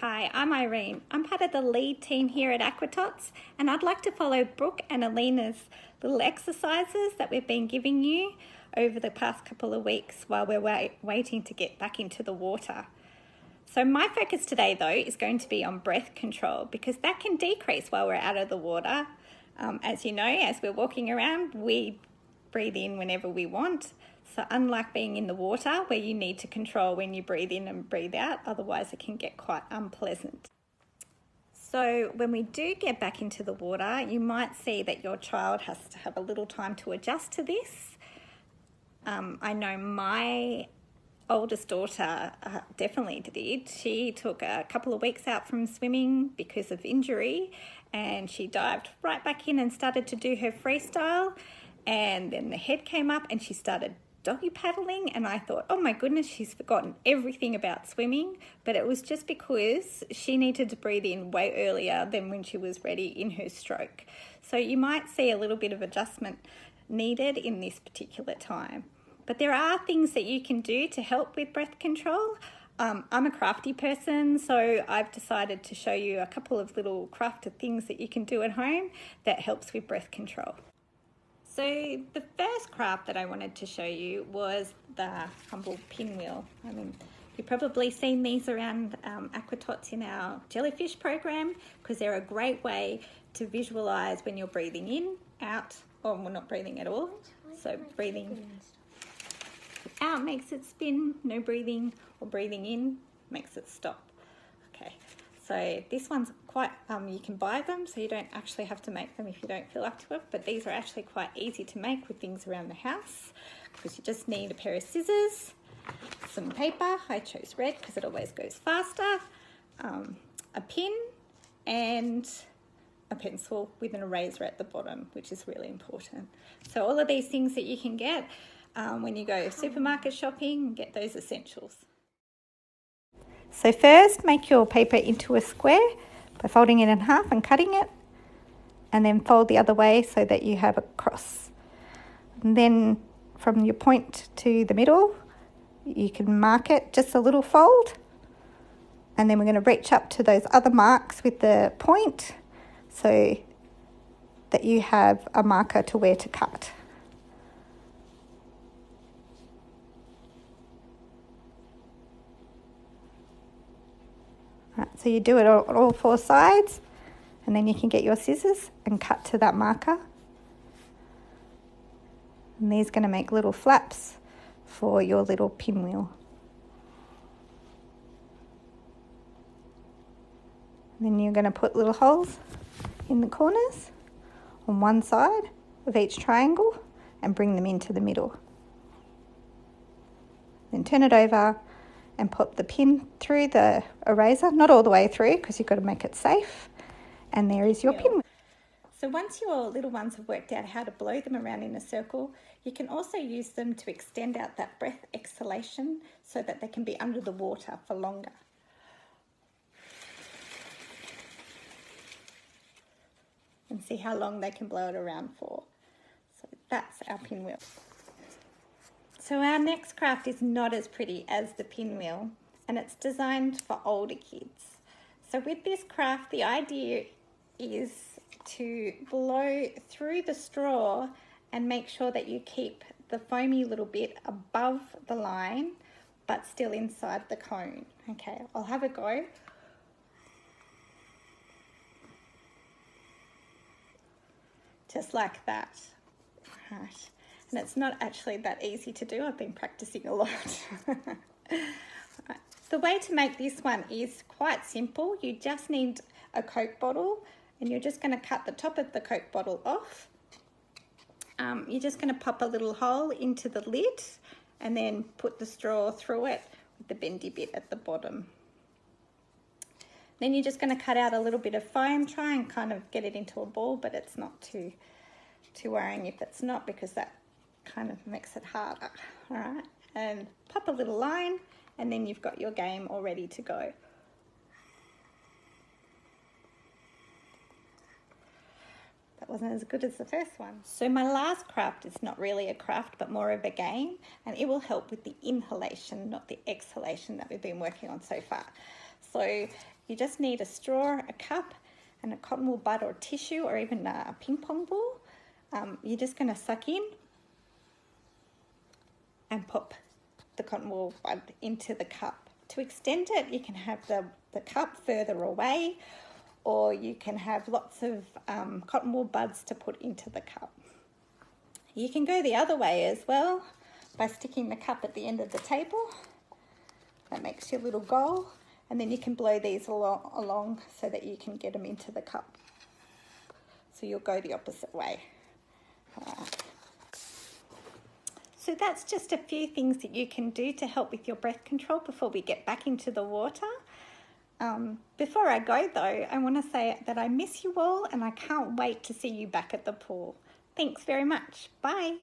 Hi, I'm Irene. I'm part of the lead team here at Aquatots, and I'd like to follow Brooke and Alina's little exercises that we've been giving you over the past couple of weeks while we're waiting to get back into the water. So my focus today though is going to be on breath control, because that can decrease while we're out of the water. As you know, as we're walking around, we breathe in whenever we want. So unlike being in the water where you need to control when you breathe in and breathe out, otherwise it can get quite unpleasant. So when we do get back into the water, you might see that your child has to have a little time to adjust to this. I know my oldest daughter definitely did. She took a couple of weeks out from swimming because of injury, and she dived right back in and started to do her freestyle, and then the head came up and she started doggy paddling, and I thought, oh my goodness, she's forgotten everything about swimming. But it was just because she needed to breathe in way earlier than when she was ready in her stroke. So you might see a little bit of adjustment needed in this particular time. But there are things that you can do to help with breath control. I'm a crafty person, so I've decided to show you a couple of little crafted things that you can do at home that helps with breath control. So the first craft that I wanted to show you was the humble pinwheel. I mean, you've probably seen these around Aquatots in our jellyfish program, because they're a great way to visualize when you're breathing in, out, or we're not breathing at all. So breathing out makes it spin, no breathing, or breathing in makes it stop. Okay, so this one's quite, you can buy them, so you don't actually have to make them if you don't feel up to it, but these are actually quite easy to make with things around the house, because you just need a pair of scissors, some paper, I chose red because it always goes faster, a pin, and a pencil with an eraser at the bottom, which is really important. So all of these things that you can get when you go supermarket shopping, get those essentials. So first, make your paper into a square by folding it in half and cutting it, and then fold the other way so that you have a cross. And then from your point to the middle, you can mark it just a little fold, and then we're going to reach up to those other marks with the point so that you have a marker to where to cut. Right, so you do it on all four sides, and then you can get your scissors and cut to that marker. And these are going to make little flaps for your little pinwheel. And then you're going to put little holes in the corners on one side of each triangle and bring them into the middle. Then turn it over and pop the pin through the eraser, not all the way through because you've got to make it safe. And there is your pinwheel. So once your little ones have worked out how to blow them around in a circle, you can also use them to extend out that breath exhalation so that they can be under the water for longer. And see how long they can blow it around for. So that's our pinwheel. So our next craft is not as pretty as the pinwheel, and it's designed for older kids. So with this craft, the idea is to blow through the straw and make sure that you keep the foamy little bit above the line, but still inside the cone. Okay, I'll have a go. Just like that. Right. And it's not actually that easy to do. I've been practicing a lot. Right. The way to make this one is quite simple. You just need a Coke bottle, and you're just going to cut the top of the Coke bottle off. You're just going to pop a little hole into the lid and then put the straw through it with the bendy bit at the bottom. Then you're just going to cut out a little bit of foam, try and kind of get it into a ball, but it's not too worrying if it's not, because that kind of makes it harder. All right, and pop a little line, and then you've got your game all ready to go. That wasn't as good as the first one. So my last craft is not really a craft, but more of a game, and it will help with the inhalation, not the exhalation that we've been working on so far. So you just need a straw, a cup, and a cotton wool bud or tissue, or even a ping pong ball. You're just going to suck in and pop the cotton wool bud into the cup. To extend it, you can have the cup further away, or you can have lots of cotton wool buds to put into the cup. You can go the other way as well by sticking the cup at the end of the table. That makes your little goal, and then you can blow these along so that you can get them into the cup. So you'll go the opposite way. So that's just a few things that you can do to help with your breath control before we get back into the water. Before I go though, I want to say that I miss you all and I can't wait to see you back at the pool. Thanks very much. Bye.